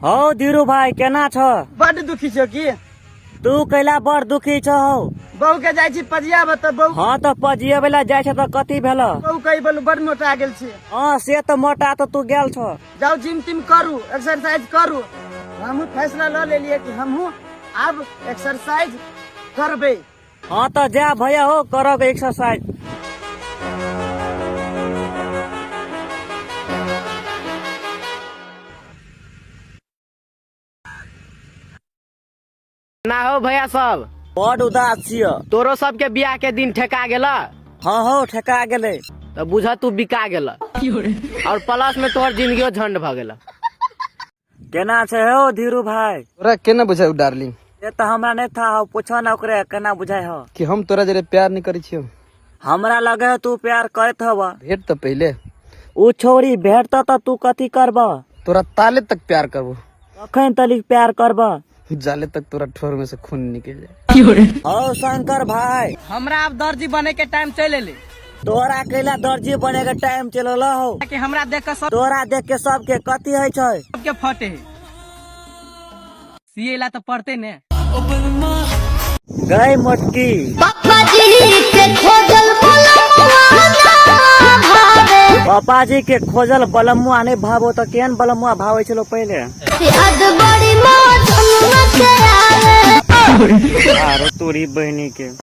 हो धीरू भाई केना छ? बड़ दुखी छो की? तू कैला बड़ दुखी छ हो? बहू के जाय छी पजिया बत बहू। हाँ तो पजिए वाला जाय छ तो कथी भेल? बहू कही बोलू बड़ मोटा गेल छी। हाँ से तो मोटा तो तू गेल छ। जाओ जिम टिम करू, एक्सरसाइज करू। हमहू फैसला ल लेलिए कि हमहू अब एक्सरसाइज करबे। हाँ तो जा भैया हो करोगे एक्सरसाइज। ना हो भैया सब बड़ उदास छिय। तोरो सबके बियाह के दिन ठेका गेला। हाँ हो ठेका गेले। तो बुझा तू बिका गेला और प्लस में तोहर जिंदगी झंड भ गेला। केना छे हो धीरू भाई? तोरा केना बुझाऊ डार्लिंग? ये तो हमरा नहीं था हो, पूछो ना ओकरे केना बुझाई हो कि हम तोरा जरे प्यार नहीं करी छियो। हमरा लगे है तू प्यार करत हवा। भेट तो पहले ऊ छोरी भेटता तो तू कथी करबा? तोरा ताले तक प्यार करबो। कखन तलिक प्यार करबा? जाले तक तोरा ठोर में से खून निकल जाए। हो शंकर भाई हमरा अब दर्जी बने के टाइम चले ले। तोरा कैला दर्जी बने के टाइम चलल हो कि हमरा देख के तोरा देख के सबके कथी है छै? सबके फटे है। सीए ला तो पढ़ते ने। गई मोटकी पापा जी के खोजल पापा जी के खोजल बलमुआ नहीं भावो तो केहन बलमुआ भावे चलो पहले। बड़ी मौज अरे तोरी बहनी के